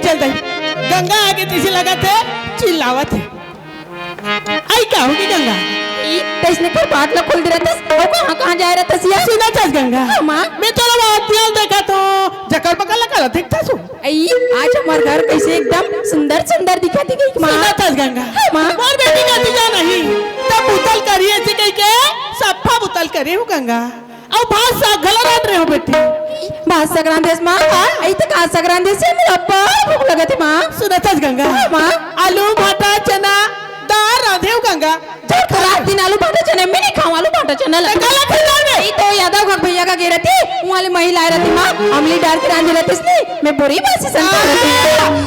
चल दई गंगा आगे तीसे लगा थे चिल्लावत है आई क्या होगी गंगा इसने पर बात ला खोल दे रहा था और कहाँ जा रहा था सिया सुना चल गंगा माँ मैं तो लवातियाल देखा तो जकर बकल लगा ठीक था सु आई आज हमार घर कैसे एकदम सुंदर सुंदर दिखा थी गई माँ सुना चल गंगा माँ और बेटी का दिया नहीं तब उतल करिए ऐसे कह के सफा उतल करे हो गंगा और भात सा गला रात रहे हो बेटी भात संक्रांति माँ आई तो का संक्रांति से मेरा बहुत भूख लगा थी माँ सुना चल गंगा माँ आलू भाटा चना दाल राधे हो गंगा जब खराब दिन आलू भाटा चने में नहीं खाऊं आलू भाटा चना गला खिला में तो यादव का भैया का गिरा थी वो वाली महिला आई रहती माँ अमली डाल के रांझी रहती इसने मैं बुरी बासी संता रहती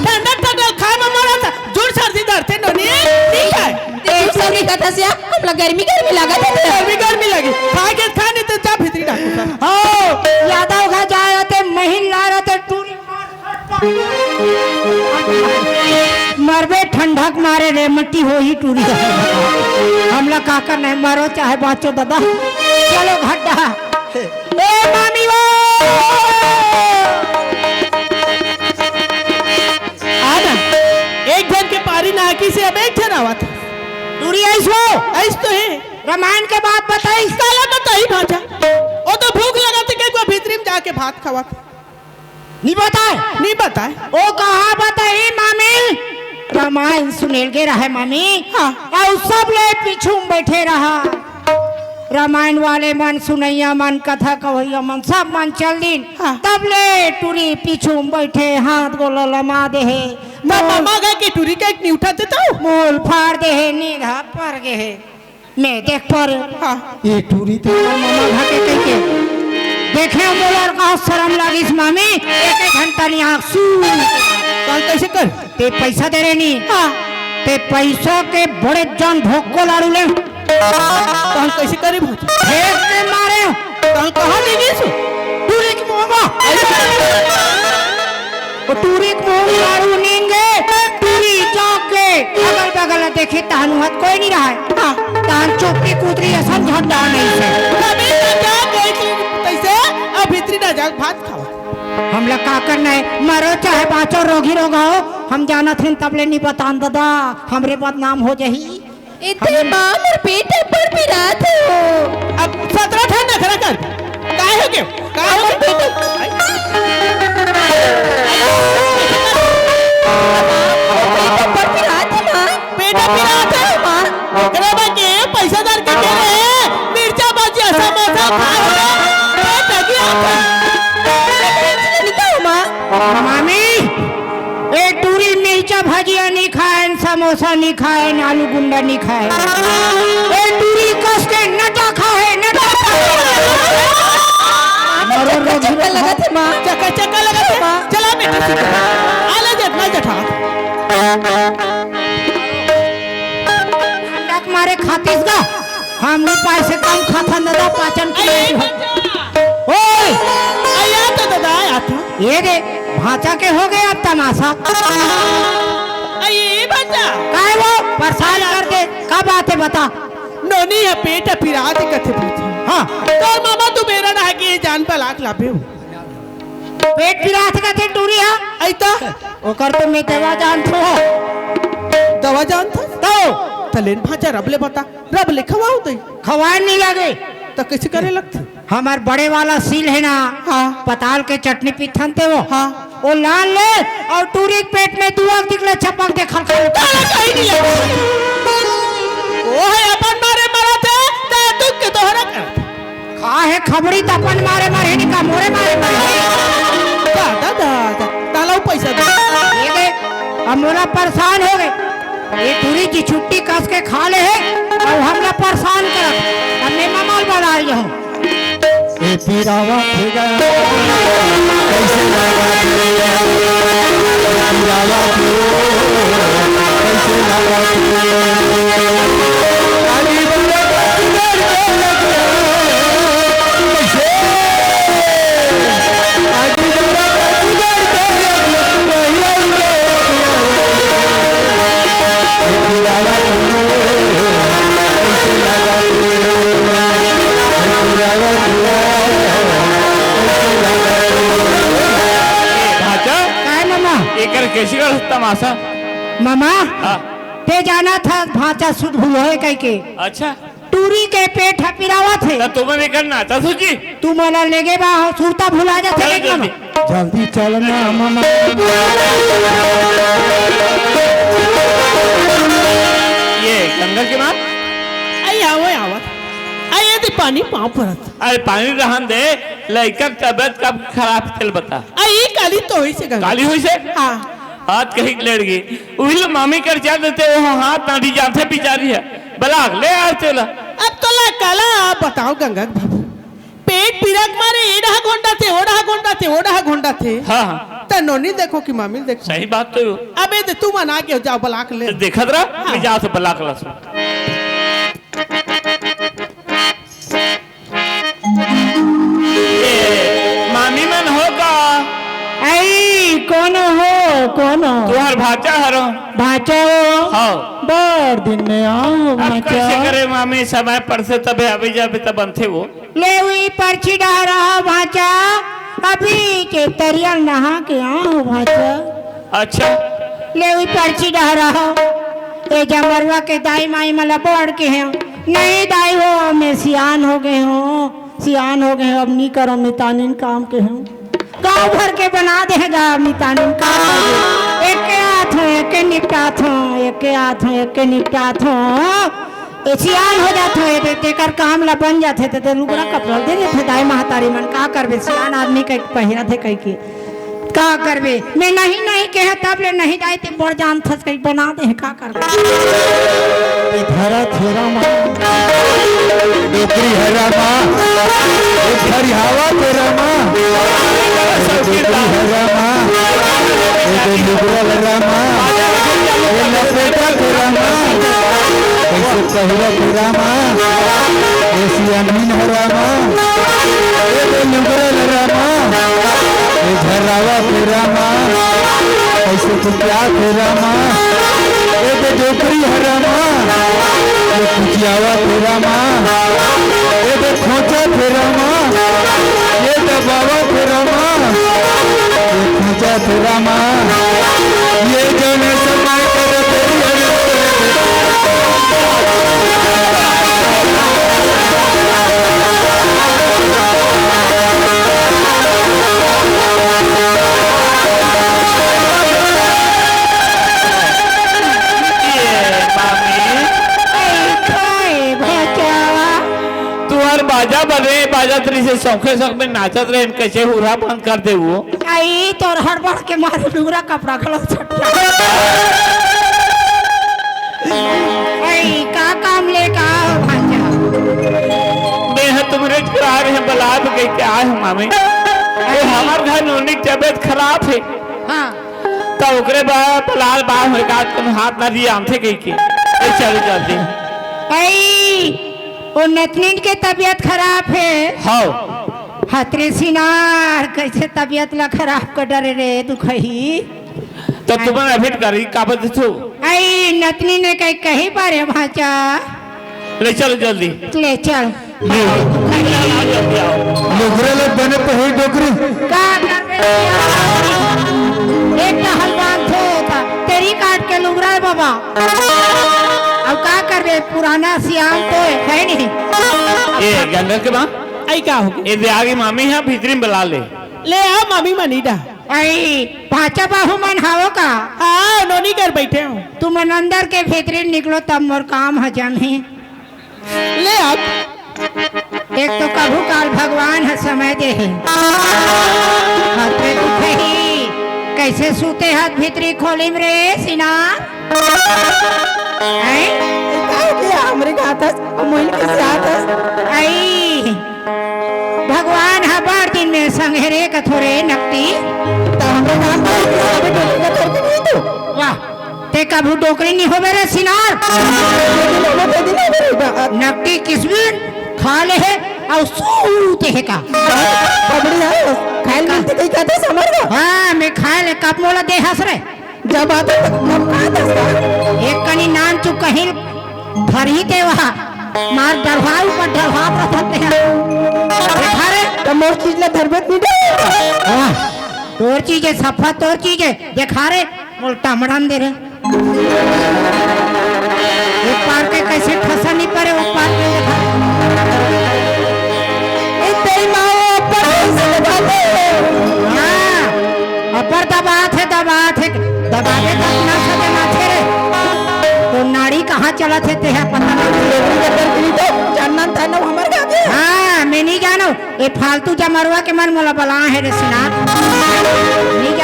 ठंडा ठंडा खाए में मरा था जोर सर्दी डरते नोनी ठीक है एक सर्दी कथा से हम लोग गर्मी गर्मी लगा थे गर्मी लगी खाए के खाने तो जा भीतरी डाल हो यादव का जाए थे महिला रहते टूरी मरबे ठंडक मारे रे मट्टी हो ही टूरी हमला काकर नहीं मारो चाहे बाचो दादा चलो घड्डा ए मामी वो आना एक घर के पारी नाकी से अब एक ठहरा हुआ था टूरी ऐसो ऐस तो है रामायण के बात बताई काला बताई भाजा वो तो भूख लगा थी कि भीतरी में जाके भात खावा नहीं बताए नहीं बताए ओ कहाँ बताई मामी रामायण सुनेल गे रहे मामी हाँ और सब ले पीछू में बैठे रहा रामायण वाले मन सुनैया मन कथा कवैया मन सब मन चल दिन हाँ। तब ले टूरी पीछू में बैठे हाथ गोला लमा दे है मामा गए कि टूरी का एक नहीं उठा देता हूँ मोल फाड़ दे है नींदा पर गे है मैं देख पर हाँ ये टूरी तो मामा भागे कह के देखे मोलर का शर्म लगी मामी एक घंटा यहाँ सू कल कैसे कर ते पैसा दे रहे नहीं हाँ ते पैसा के बड़े जान भोग लाड़ू ले कल कैसे करे भाजा फेंक के मारे कल कहाँ देंगे सो टूरी की मोगा वो टूरी की मोग लाड़ू नींगे टूरी जाके अगल बगल देखे तानु हाथ कोई नहीं रहा है हाँ तान चोपड़ी कूतरी ऐसा झंडा नहीं से कभी जा गए कैसे अब भीतरी ना जा भात खाओ हम लोग का करना है मरो चाहे बाँचो रोगी रोगा हो हम जाना थे तबले नहीं बतान दादा हमरे बदनाम हो जाही इतने माँ मेरे पेट पर भी रात हो अब 17 ठन ना खरा कर काय हो गयो काय हो पेट पर भी रात है माँ बेटा पिरा था माँ करे बाकी पैसा दार के रे मिर्चा भाजी समोसा खा रे बेटा गया मामी ए टूरी मिर्चा भजिया नहीं खाए समोसा नहीं खाए आलू गुंडा नहीं खाए ए टूरी कस के नटा खाए नटा चक्कर लगा थे माँ चक्कर लगा थे चला बेटा आले जटना जठा डक मारे खातीस का हम लोग पैसे कम खाता दादा पाचन के ओए आया तो दादा आया था ये दे भाचा के हो गया तमाशा ये बच्चा काय वो परेशान कर दे कब आते बता नोनी है पेट पिरा दे कथे पूछे हाँ तो मामा तू मेरा ना है कि जान पर लाख लाभे हो पेट पिरात का थे टूरी है ऐता ओकर तो मैं दवा जानतो दवा जान था तो तलेन भाजा रबले बता रबले खवाओ दे खवाए नहीं लगे तो कैसे करे लगते हमार बड़े वाला सील है ना हाँ पताल के चटनी पीथन थे वो हाँ वो लाल ले और टूरी के पेट में दुआक दिखले छपक दे खल खल काला कहीं नहीं लगा वो है अपन मारे मरा थे ते दुख के तोहरा कर खा है खबरी तपन मारे मारे नहीं का मोरे मारे मारे दादा दादा तालाव पैसा दे ये दे हम लोग परेशान हो गए ये टूरी की छुट्टी कस के खा ले है और हम लोग परेशान कर अब मैं मामाल बना रही हूँ ए पीरावा फेगा कैसे लगा पीरावा कैसे लगा अली बंदे इधर को लगे कैसे अली बंदे इधर को लगे पीरावा कैसे लगा भाचा काय मामा एकर कैसे तमाशा। मामा हाँ। ते जाना था भाचा सुध भूल है कह के अच्छा टूरी के पेट पिरावा थे तो तुम्हें भी करना था सूची। तू मला लेगे बा सुरता भुला जाते चल लेके जल्दी। जल्दी चलना मामा। ये गंगा के माँ आई आवत आई यदि पानी पाँव परत अरे पानी रहन दे लड़का तबियत कब खराब चल बता। आई काली तो हुई से गंगा काली हुई से हाँ हाथ कहीं लड़ गई वही लो मामी कर जा देते वो हाथ नाटी जाते बिचारी है बलाक ले यार तेला। अब तो ला काला आप बताओ गंगा के बाबू पेट पीरक मारे एडा घोंडा थे ओडा घोंडा थे हाँ हाँ त नोनी देखो कि मामी देखो सही बात तो है। अबे ते तू मना के जाओ बलाक ले देखत रहा मैं जा से बलाक लसू। मामी मन होगा आई कौन हो तुम्हार भाचा हरो भाचा हाँ बड़ दिन में आओ अब कैसे भाचा करे मामी समय पर से तबे अभी जाबे तब बनते वो ले हुई पर्ची डाल रहा भाचा अभी के तरियल नहा के आओ भाचा अच्छा ले हुई पर्ची डाल रहा ए जमरवा के दाई माई मला बढ़ के हैं नहीं दाई हो मैं सियान हो गए हो अब नहीं करो मितानिन काम के हूँ गाँव भर के बना देगा मितानिन काम एक के हाथ हो एक के निपटात हो एक के हाथ हो एक के निपटात हो सियान हो जाते हो तेकर काम ला बन जाते थे लुगड़ा कपड़ा दे देते दाई महतारी मन का करबे सियान आदमी कह पहिरा थे कह के का करबे मैं नहीं कहे तब ले नहीं जाए ते बड़ जान थस कहीं बना दे का करबे धरा थेरा माँ डोकरी हरा माँ धरी हवा तेरा माँ डोकरी हरा माँ लुगरा हरा माँ लपेटा तेरा माँ कैसे कहरा तेरा माँ ऐसी अमीन हरा माँ लुगरा हरा माँ झरावा तेरा माँ कैसे कुटिया तेरा माँ डोकरी हरा माँ कुचियावा तेरा माँ ये खोचा तेरा माँ ये दबावा तेरा माँ ये खोचा तेरा माँ ये जो ने समय कर बाजा बने बाजा तरी से शौके शौक में नाचत रहे कैसे हुरा बंद कर दे वो आई तोर हड़बड़ के मारे लुगड़ा कपड़ा खलो छटका आई का काम ले का भांजा मैं है तुम्हारे करा रहे हैं बलाद के क्या है मामी वो हमार घर नोनी की तबीयत खराब है हां तो ओकरे बाद बलाल बाहर हो का तुम हाथ ना दिए आंथे कह के चल जाती आई वो नतनीन के तबीयत खराब है हाँ हतरे सिनार कैसे तबीयत ला खराब कर डरे रे तू कही तो तुम्हें अभी करी का बता तू आई नतनी ने कही पारे भाचा ले चलो जल्दी ले चल लुगरे लोग बने पे हुई डोकरी का करबे एक हलवान थे था तेरी काट के लुगरा है बाबा अब का करबे पुराना सियाम तो है नहीं ये गंगा के माँ आई का होगी ये आगे मामी है भीतरी में बुला ले आ मामी मनीडा आई भाचा बाहू मन हावो का हाँ नोनी कर बैठे हो तू मन अंदर के भीतरी निकलो तब मोर काम है जानी ले आप एक तो कभू काल भगवान है समय दे हाथ में दुख ही कैसे सूते हाथ भीतरी खोली में रे सिना हमरे घातस मोइन के साथ आई भगवान है बार दिन में संघेरे कथोरे नकटी तो हमरे नाम तो वाह ते कभू डोकरी नहीं होवे रे सिनार नकटी किसबिन खा ले है और सूते है का बबड़ी है खाइल मिलते कई कहते समझ गए हाँ मैं खा ले कब मोला दे हंस रे जब आता तब कहा एक कनी नाम चुप कहीं भरी ते वहाँ मार डरवा ऊपर डरवा रहते हैं देखा रे तो मोर चीज ला धरबत नहीं दे तोर चीज है सफा तोर चीज है देखा रे उल्टा मड़ान दे रहे एक पार के कैसे ठसा नहीं पड़े वो पार के देखा तेरी माँ ऊपर से दबाते हाँ अपर दबाते दबावे का अपना सदे माथे रे तो नाड़ी कहाँ चला थे तेरा पता नहीं तो जानना था ना हमारे आगे हाँ मैं नहीं जानो ये फालतू जमरवा के मन मोला बला है रे सिना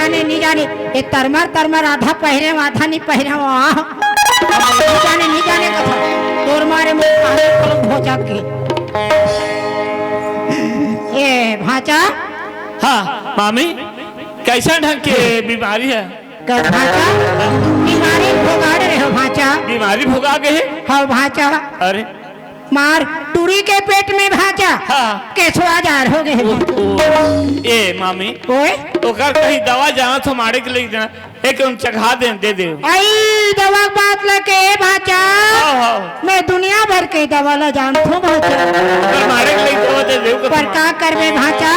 नहीं जाने ये तरमर आधा पहरे आधा नहीं पहरे नहीं जाने कथा तोर मारे मुँह हो जाके ये भाचा हाँ मामी कैसा ढंग के बीमारी है? भाचा बीमारी भोगाड़ रहे हो भाचा बीमारी भुगा गए? हाँ भाचा अरे मार टूरी के पेट में भाचा हाँ। केसवा जार हो गए ए मामी ओए ओकर कहीं दवा जाना तो मारे के लिए जाना एक उन चखा दे दे आई दवा बात लगे भाचा हाँ। मैं दुनिया भर के दवा ला जानता हूँ भाचा पर मारे के लिए दवा दे दे पर का करवे भाचा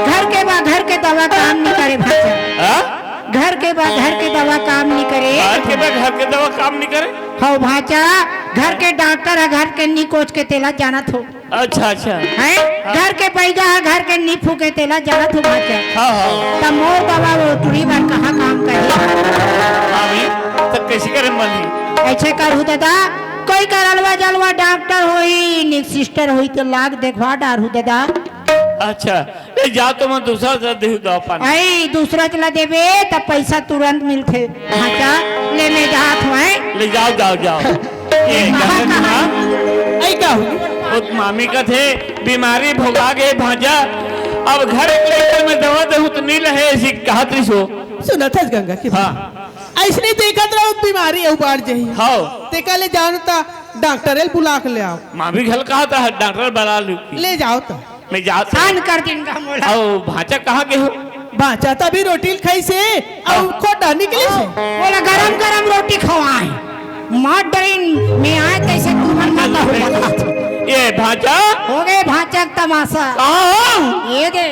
घर के दवा काम नहीं करे भाचा घर के दवा काम नहीं करे घर के दवा काम नहीं करे? हो भाचा घर के डॉक्टर है घर के नी कोच के तेला जाना थो अच्छा है घर के पैजा है घर के नी फूके तेला जाना थो भाचा हाँ तब मोर दवा वो टूरी बार कहाँ काम करे मामी तो कैसे करे मनी ऐसे करू दादा कोई करलवा जलवा डॉक्टर होई निक सिस्टर होई तो लाग देखवा डारू दादा अच्छा ले जा तो मैं दूसरा दे दवा पानी आई दूसरा चला देवे तब पैसा तुरंत मिलते भाचा ले ले जात हुए ले जाओ ये आई का हो उस मामी का थे बीमारी भोगा गए भाजा अब घर लेकर मैं दवा दूं तो नहीं रहे ऐसी कहा त्रिसो सुना था गंगा की हाँ ऐसने देखत रहो बीमारी उबार जही हाँ तेका ले जाओ ता डॉक्टर एल बुला के ले आओ मामी घर कहा था डॉक्टर बना लू ले जाओ तो मैं जाता सान कर देंगा मोला और भाचा कहाँ के हो? बाचा तभी रोटी खाई से और खोटा निकली से बोला गरम रोटी खवाए मार डरीन में आए कैसे तू मन माता हो जाता ये भाचा हो गए भाचा का तमाशा कहाँ ये दे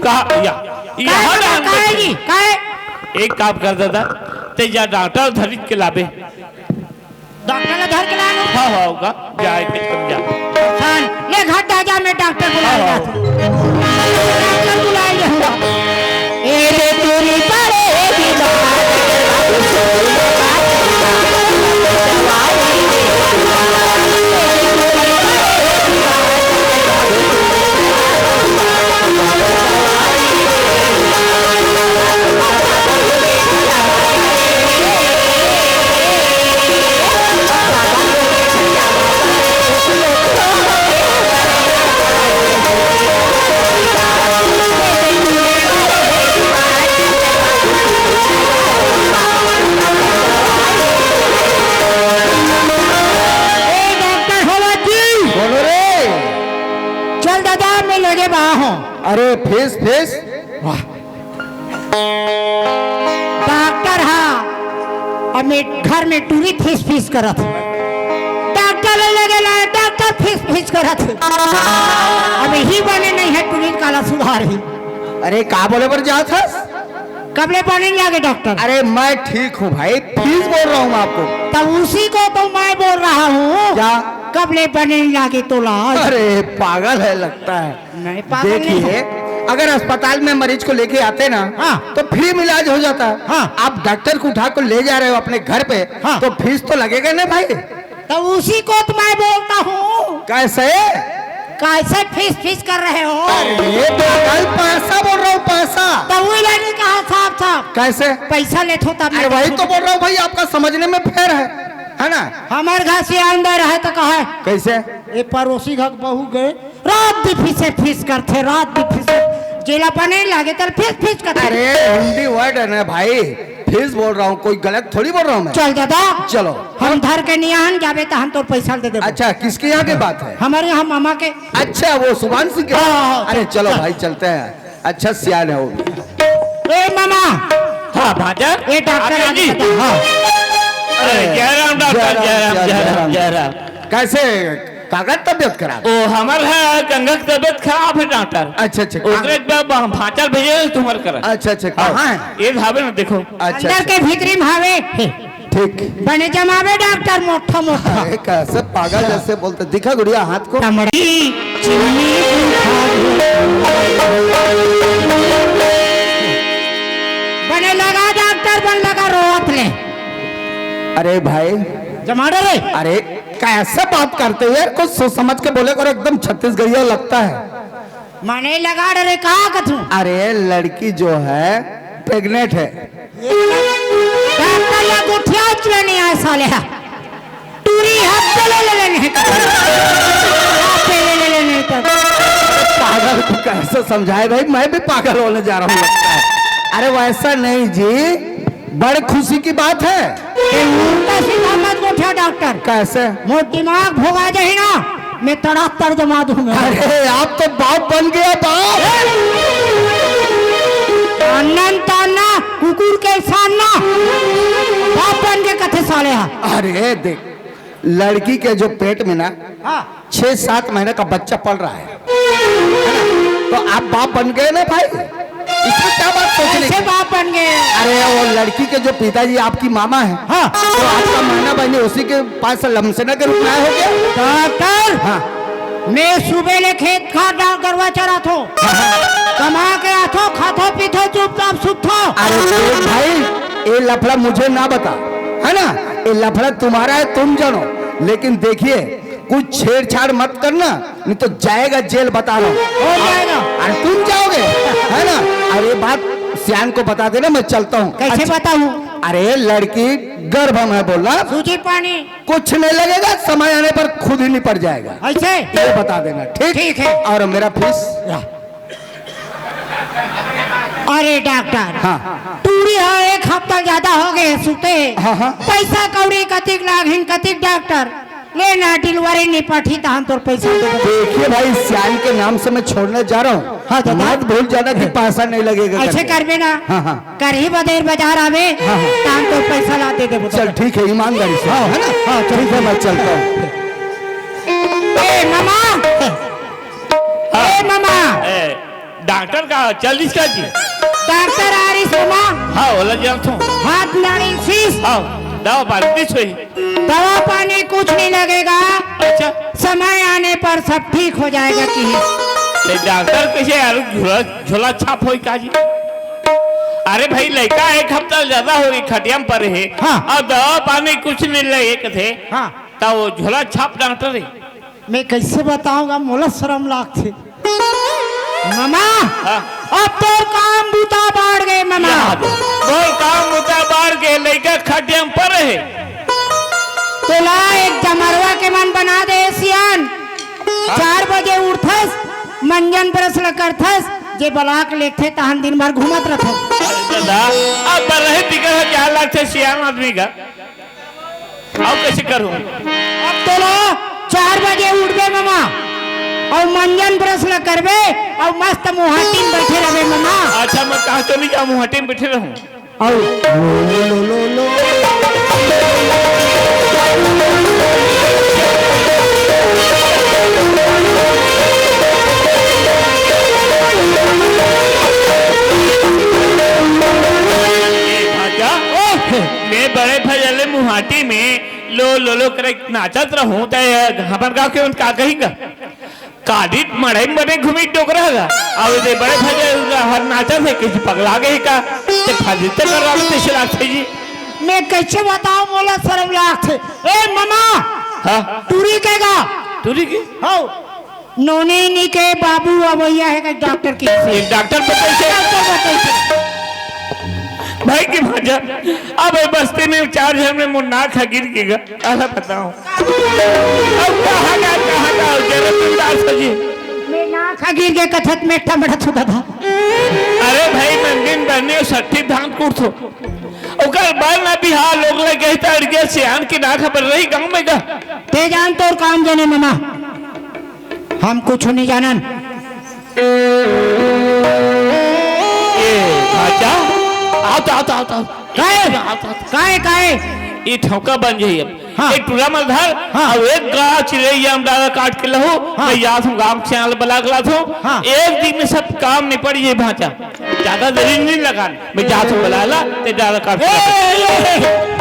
कहा या यहाँ डाल काहे दे। जी काहे एक काम कर दादा ते जा डॉक्टर धरी के लाबे डॉक्टर ले घर के लानो हाँ होगा जाए के तुम जा सान ले घर जा मैं डॉक्टर बुलाएगा डॉक्टर बुलाएगा ए रे तेरी पड़ेगी अरे फेस वाह डॉक्टर हाँ अब मैं घर में टूरी फीस करत डॉक्टर लगे ला डॉक्टर फीस करत अब ही बने नहीं है टूरी काला सुधार ही अरे का बोले पर जा था कबले बने लगे डॉक्टर अरे मैं ठीक हूँ भाई फीस बोल रहा हूँ मैं आपको तब उसी को तो मैं बोल रहा हूँ क्या कबले बने लगे तो लाज अरे पागल है लगता है नहीं पागल नहीं देखिए अगर अस्पताल में मरीज को लेके आते ना हाँ। तो फ्री में इलाज हो जाता है हाँ। आप डॉक्टर को उठा कर ले जा रहे हो अपने घर पे हाँ। तो फीस तो लगेगा ना भाई तो उसी को तो मैं बोलता हूँ कैसे कैसे फीस कर रहे हो अरे पागल पैसा बोल रहा हूँ पैसा तो वही लड़की कहा साहब कैसे पैसा लेते हो तब अरे वही तो बोल रहा हूँ भाई आपका समझने में फेर है ना हमारे घर से अंदर है तो कहा कैसे ये पड़ोसी घर बहू गए रात भी फीस करते रात भी फीस जेला बने लगे तो फीस करते अरे हिंदी वर्ड है ना भाई फीस बोल रहा हूँ कोई गलत थोड़ी बोल रहा हूँ मैं चल दादा चलो हम धर के नियान जावे तो हम तो पैसा दे दे अच्छा किसके यहाँ की बात है हमारे यहाँ मामा के अच्छा वो सुभान सिंह के हाँ, अरे चलो भाई चलते हैं अच्छा सियान है वो ए मामा हाँ भाजा ये डॉक्टर आगे जी। हाँ अरे जय राम डॉक्टर जय राम जय राम। जय राम कैसे कागज तबियत खराब। ओ हमार है गंगा की तबियत खराब है डॉक्टर। अच्छा अच्छा ओकरे भाचल भेजे तुम्हार कर। अच्छा अच्छा कहाँ है? ये भावे ना देखो। अच्छा अंदर के भीतरी भावे ठीक। बने जमावे डॉक्टर मोटा मोटा अरे कैसे पागल जैसे बोलते, दिखा गुड़िया हाथ को। बने लगा डॉक्टर, बन लगा रोत ले। अरे भाई जमाड़े रे। अरे कैसे बात करते हो यार, कुछ सोच समझ के बोले करो, एकदम छत्तीसगढ़िया लगता है। मने लगा रे कहा कथू। अरे लड़की जो है प्रेग्नेंट है। डॉक्टर या गुठिया चले नहीं आए साले हा। टूरी हाथ पे ले लेने हाथ पे ले लेने तक। पागल को कैसे समझाए भाई, मैं भी पागल होने जा रहा हूँ लगता है। अरे वैसा नहीं जी, बड़े खुशी की बात है। उल्टा सीधा मत गोठा डॉक्टर। कैसे? मोर दिमाग भोगा जाए ना, मैं तड़ातर जमा दूंगा। अरे आप तो बाप बन गया बाप। अनंत अन्ना कुकुर के सामना बाप बन के कथे साले हा। अरे देख, लड़की के जो पेट में ना हाँ 6-7 महीने का बच्चा पल रहा है ना? तो आप बाप बन गए ना भाई, इसमें क्या बात सोचने कैसे की? बाप बन गए? अरे वो लड़की के जो पिताजी आपकी मामा है, हाँ तो आपका माना बहनी उसी के पास लमसना के रूप में आया हो गया। डॉक्टर हाँ मैं सुबह ले खेत खा डाल करवा चरा थो, कमा के आथो खाथो पीथो चुपचाप सुथो। अरे देख भाई, ये लफड़ा मुझे ना बता, है ना? ये लफड़ा तुम्हारा है, तुम जानो। लेकिन देखिए कुछ छेड़छाड़ मत करना, नहीं तो जाएगा जेल, बता रहा हूँ। हो जाएगा। अरे तुम जाओगे, है ना? अरे बात सियान को बता देना, मैं चलता हूँ। कैसे अच्छा, बताऊं? अरे लड़की गर्भ में बोला, सूजी पानी कुछ नहीं लगेगा, समय आने पर खुद ही निपट जाएगा, ऐसे ये बता देना। ठीक ठीक है। और मेरा फीस? अरे डॉक्टर हाँ टूरी है, एक हफ्ता ज्यादा हो गए सुते। हाँ, हाँ। पैसा कौड़ी कतिक लागिन कतिक डॉक्टर लेना डिलीवरी निपटी तो हम तोर पैसा दे देबो। देखिए भाई, सियान के नाम से मैं छोड़ने जा रहा हूँ। हाँ, दादा। मत भूल जाना कि पैसा नहीं लगेगा ऐसे करके। करबे ना, हाँ, हाँ। कर ही बदेर बाजार आवे हाँ, हाँ। तो हम तोर पैसा ला दे देबो। चल ठीक है, ईमानदारी से, है ना? हाँ ठीक है, मैं चलता हूँ। ए मामा, ए मामा, डॉक्टर का जल्दी का जी। डॉक्टर आ रही सोमा, हाँ बोला जब तुम। हाथ लाड़ी फीस, हाँ दवा पानी हुई। दवा पानी कुछ नहीं लगेगा, अच्छा समय आने पर सब ठीक हो जाएगा। कि तो डॉक्टर कैसे यार झोला झोला छाप हो का जी? अरे भाई लड़का एक हफ्ता ज्यादा हो गई खटिया पर है। हाँ। और दवा पानी कुछ नहीं लगे थे। हाँ तो वो झोला छाप डॉक्टर है। मैं कैसे बताऊंगा, मोला शर्म लागथे। मामा हाँ। अब तो काम बूता बाढ़ गए मामा। वो काम मुद्दा बार के लड़का खटिया पर है। तो ला एक जमरवा के मन बना दे सियान। 4 बजे उठथस, मंजन ब्रश ल करथस, जे ब्लॉक लेथे तहन दिन भर घूमत रहथस। दादा अब रहे दिक्कत है 4 लाख से सियान आदमी का। अब कैसे करूं? अब तो ला 4 बजे उठबे मामा और मंजन ब्रश ल करबे और मस्त मुहाटी में बैठे रहबे मामा। अच्छा मैं कहा तो नहीं जाऊँ, हटे में बैठे रहूं। और लो लो लो लो मैं बड़े भजले मुहाटी में लो लो लो करे नाचत रहूं तो हमार गाँव के उनका कहेगा काडिट मड़ई बने घूमी टोकरागा और ये बड़े भजे हर नाचत है किसी पगला गए का ते फाजिल कर रहा है तेरे लागते जी। मैं कैसे बताऊं, मोला शर्म लागथे। ए मामा हाँ टूरी केगा तुरी की हो नोनी नी के बाबू अवैया है का डॉक्टर की एक डॉक्टर बताइए डॉक्टर बताइए भाई की भाजा अब ये बस्ती में 4 जन में मुन्ना खा गिर गएगा ऐसा बताओ अब कहाँ का जरूरत सजी मैं ना खा गिर के कथत में टमड़ा छुदा था। अरे भाई मंदिर बनने 60 धान कूट थो ओकर बाद ना बिहार लोग ले गए त अड़गे सियान की ना खबर रही गांव में का ते जान तोर काम जाने मामा, हम कुछ नहीं जानन। भाजा आओ काहे काहे ये ठौका बन जाइए अब हाँ। एक टूरा मलधार हाँ। और एक गाँव चिड़ैया हम डाला काट के लहू हाँ। मैं याद हूँ गाँव से बला गला हाँ। एक दिन में सब काम निपट ये भाचा ज्यादा देरी नहीं लगा मैं जात हूँ बलाला ते डाला काट के लाहू।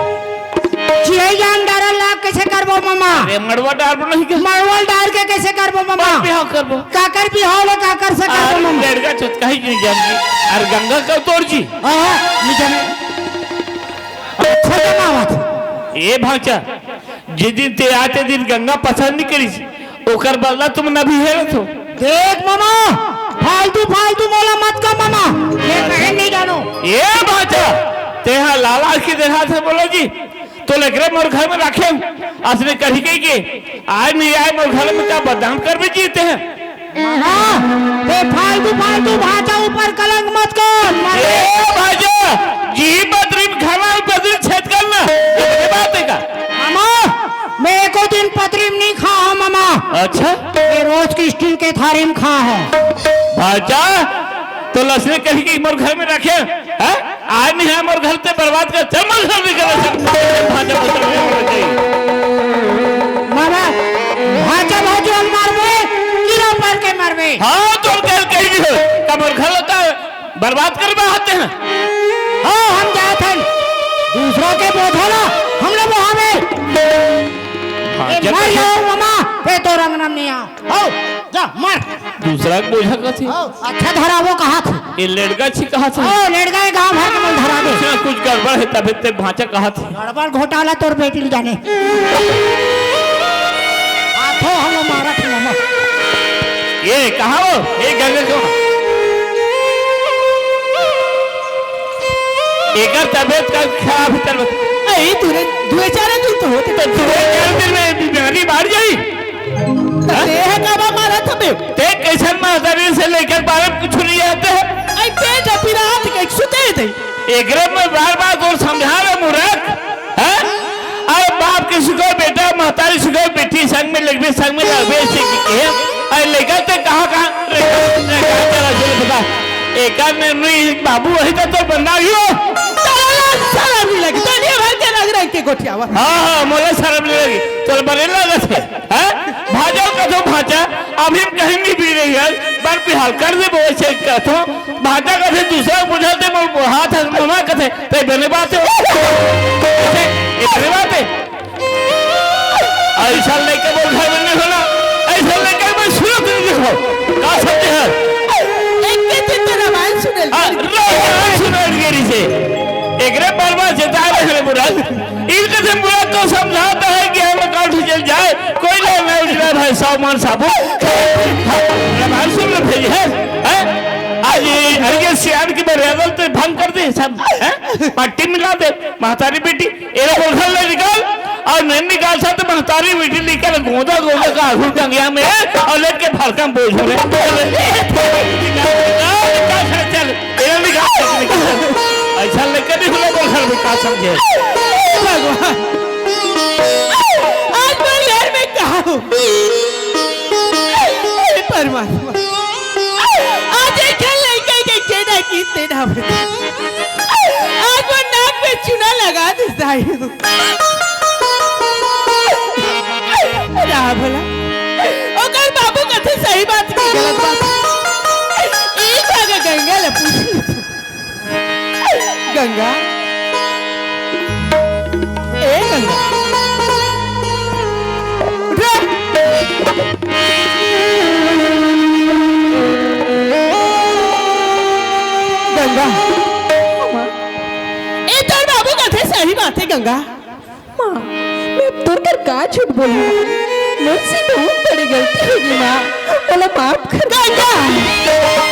चिड़ैया अंडारा लाग कैसे करबो मामा अरे मड़वा डाल नहीं क्या मरवल डाल के कैसे करबो मामा बिहाव करबो काकर भी हो ले काकर से करबो मामा लड़का चुटका ही नहीं जानती अरे गंगा का तोड़ जी नीचे में अच्छा मामा ये भाचा जिस दिन ते आते दिन गंगा पसंद नहीं करी ओकर बदला तुम न भी हेरत हो देख मामा फालतू फालतू मोला मत कर मामा ये कहे नहीं जानो ये भाचा तेहा लाला की देखा था बोलो जी तो लेकर मोर घर में रखे असने कही गई के आज नहीं आए मोर घर में क्या बदनाम कर भी जीते हैं मामा ते फालतू फालतू भाषा ऊपर कलंक मत कर ए भाजा जी बद्री खाना बद्री छेद करना ये बात है का मामा मैं एको दिन पतरी में नहीं खा हूँ मामा अच्छा ये रोज की स्टील के थारी में खा है भाजा तो लसने कही कि मोर घर में रखे हैं आज नहीं है मोर घर से बर्बाद कर चल मोर घर में कर भाजा मामा भाषा भाजो हम मारवे गिरा पर के मारवे हाँ तो कह कही हो का मोर घर का बर्बाद कर आते हैं हाँ हम जाते हैं दूसरों के बोझो ना हम लोग वहाँ में मर जाओ मामा पे तो रंग नाम नहीं आओ जा मर दूसरा बोझा का थी अच्छा धरा वो कहा था ये लड़का छी कहा था ओ लेट गए गांव भर के मन धरा दे इसमें कुछ गड़बड़ है तभी ते भाचा कहा थी गड़बड़ घोटाला तोर बेटी ले जाने आठो हम मारा थे मामा ये कहा हो ये गंगा क्यों एक तबियत का खराब है तरफ अरे तूने दुए चारे दिन तो होते तो तुम्हें दिन में बीमारी बढ़ गई देह काबा मारा था बे ते कैसे महादारी से लेकर बाहर कुछ नहीं आते हैं आई ते जपीरा हाथ के सुते थे एकरे में बार-बार को समझा रहे मूर्ख हैं अरे बाप के सुखो बेटा महतारी सुखो बेटी संग में लगवे से की है अरे लेकर ते कहां चला चल बता एका ने नहीं बाबू वही तो बंदा ही हो सारा भी लगी तो नहीं भर के लग रहा के गोठियावा हाँ मोला शर्म नहीं लगी चल बने लागत है भाजा कथो भाजा अभी हम कहीं नहीं पी रही है पर बिहार कर दे बोले से कथो भाजा कथे दूसरा बुझाते मोर हाथ ममा कथे ते बने बात है इतनी बात है ऐसा लेके बोल घर में नहीं होना ऐसा लेके मैं सुनत नहीं देखो का समझे है एक के चित्त रामायण सुने रामायण सुने गिरी से एकरे बलवा जता रहे मुराद इनके से मुराद तो समझाता है कि हम अकाउंट चल जाए कोई ले मैं उठना भाई सामान साबु रामायण सुन ले भाई है आज हरिया सियार की मर्यादा तो भंग कर दे सब है पट्टी मिला दे महतारी बेटी एरा बोलखल ले निकाल और नहीं निकाल सकते महतारी बेटी निकल गोदा का आघू टंगिया में और लेके फलकम बोझ हो चल एरा निकाल ऐसा लेकर नहीं हुआ बोलखल में का समझे भगवान आज मैं लेर में कहा हूँ परमात्मा आज एक खेल लड़का के चेहरा की तेरा आज वो नाक पे चुना लगा देता है भला ओकर बाबू कथे सही बात की गलत बात एक आगे गंगा ले पूछ गंगा ए गंगा गंगा ए तोर बाबू कथे सही बात है गंगा माँ मैं तुर कर का झूठ बोलूं मुझसे बहुत बड़ी गलती हो गई माँ बोला माफ कर गंगा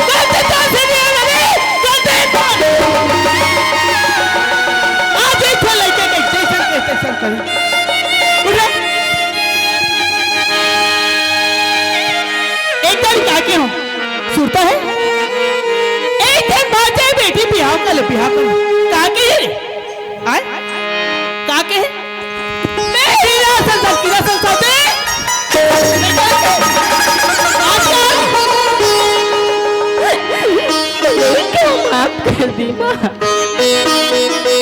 गलती तो से नहीं है रे गलती आज एक खेल लड़के के स्टेशन करी उठा एक दिन क्या के हो सुनता है एक दिन बात है बेटी बिहाव कर का के रे आए का के मैं हीरा संसाते माफ कर दी माँ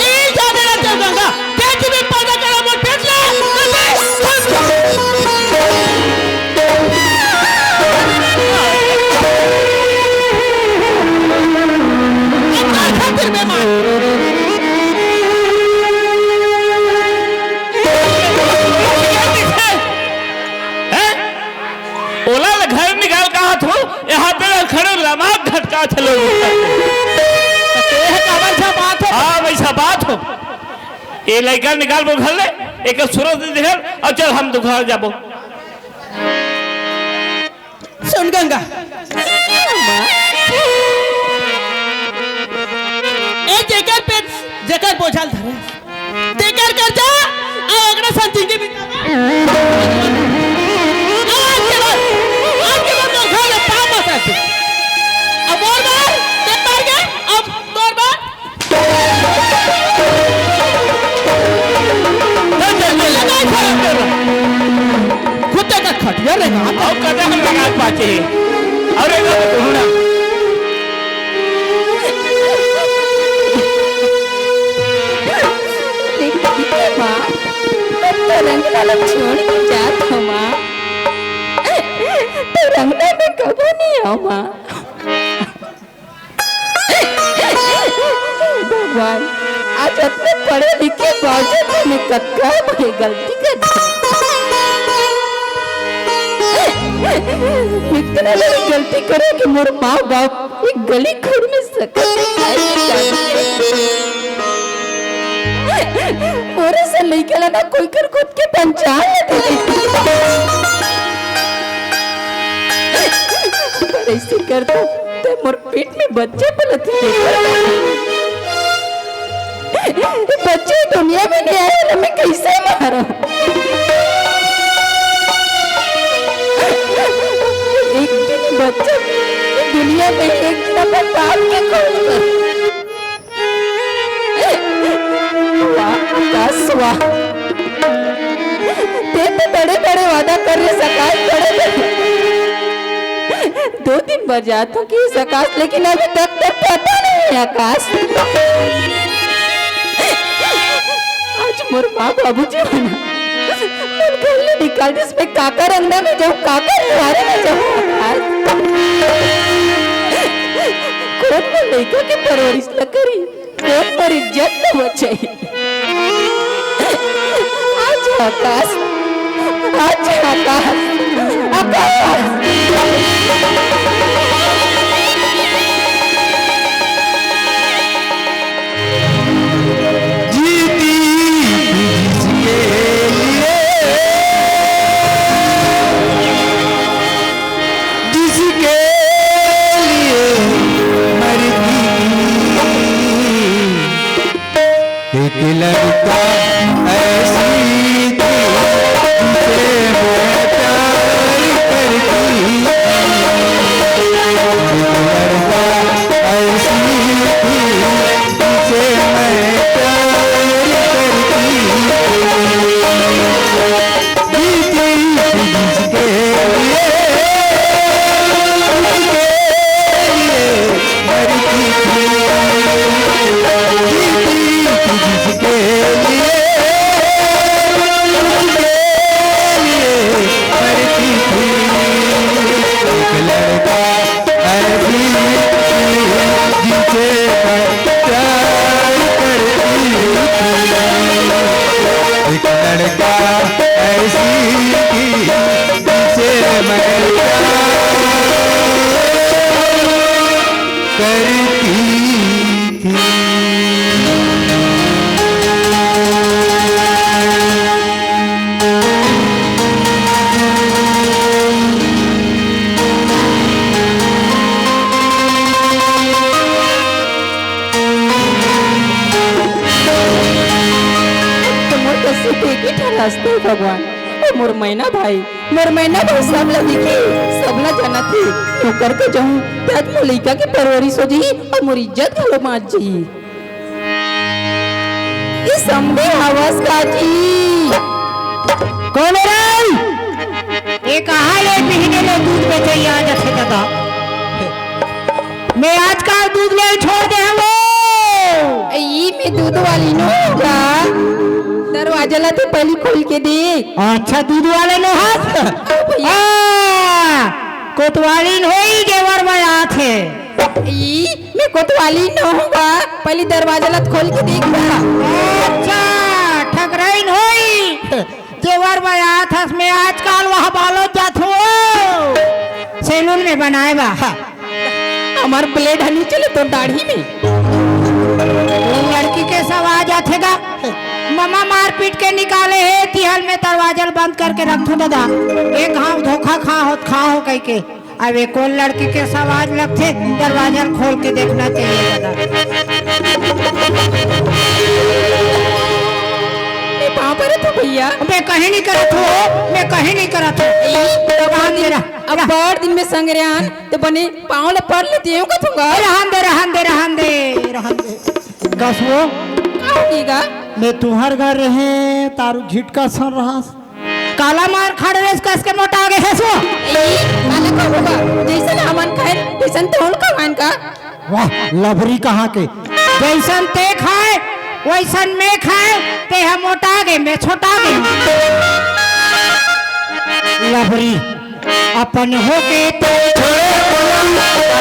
ए जाने ना गंगा क्या तुम्हें पैदा करा मोर पेट ले बोला ना घर निकाल कहा थो यहाँ पे खड़े लमाक घटका चलो बात है हाँ वैसा बात हो ये लड़का निकाल वो घर ले एक सूरत दिखल और चल हम दुकान जाबो सुन गंगा ए जेकर पे जेकर बोझाल धरे जेकर कर जा आ अगला संति के बिना आज के बाद घर ले पा मत आते अब और बार ते मार गए अब तोर बार कुत्ते का खटिया रहेगा और कदे हम लगा पाचे और एक ढूंढना माँ मैं तो रंगला छोड़ के जात हूँ माँ तो रंगला में कबो नहीं आओ माँ भगवान आज अपने पढ़े लिखे बावजूद मैंने कक्का बड़ी गलती कर दी इतना बड़ी गलती करे कि मेरे माँ बाप एक गली घर में पूरे से लेके ना कोई कर खुद के पहचान लेते ऐसे करता तो मोर पेट में बच्चे पलते बच्चे दुनिया में नहीं आए ना मैं कैसे मारा एक दिन बच्चा दुनिया में एक दिन अपने बाप के खोज कर वाह ते तो बड़े बड़े वादा कर रहे सकाश बड़े बड़े 2 दिन बाद जाता कि सकाश लेकिन अभी तक तो पता नहीं आकाश आज मोर माँ बाबू जी बना घर निकाल जिसमें काका रंगना में जाऊँ काका रिवारे में जाऊँ कौन वो लड़का की परवरिश न करी कौन पर इज्जत न बचाई आकाश आज आकाश आकाश जीती जिसके लिए जिसके लिए मरती एक लड़का ऐसी भगवान मोर मैना भाई सबला दिखे सबला जाना थी तो करके जाऊं तब मोर लइका के परवरिश हो जी और मोर इज्जत घलो बाँच जी ये समझे हवस का जी कौन है रे ये कहाँ ले महीने में दूध बेचे आ जाते दादा मैं आज का दूध ले छोड़ दे वो ई में दूध वाली नो का दरवाजा ला तो पहले खोल के दे अच्छा दूध वाले नो हाथ कोतवाली होई जेवर में आथे ई मैं कोतवाली न होगा पहले दरवाजा ला खोल के देख बा अच्छा ठगराइन होई जेवर में आथस में आजकल वहाँ बालो जात हो सैलून में बनाए बा हाँ। हमार ब्लेड हनी चले तो दाढ़ी में। वो लड़की के सब आ जाते गा ममा मार पीट के निकाले है तिहल में दरवाजा बंद करके रखो दादा एक घाव धोखा खा हो कह के अब एक और लड़की के सब आज लगते दरवाजा खोल के देखना चाहिए दादा। वहाँ पर है तो भैया मैं कहीं नहीं करत हूँ मैं कहीं नहीं करत हूँ अब बड़ दिन में संग्रहण तो बने पाँव ले पड़ लेती है कथूंगा रहन दे कसो क्या होगीगा मैं तुम्हार घर रहे तारू झिटका सर रहा काला मार खड़ रेस कस के मोटा गए है सो काला का होगा जैसे हमन खाए वैसन तो उनका मान का वाह लभरी कहाँ के जैसन ते खाए वैसन मैं खाए ते हम मोटा गए मैं छोटा गए लभरी अपन हो के तो छोड़े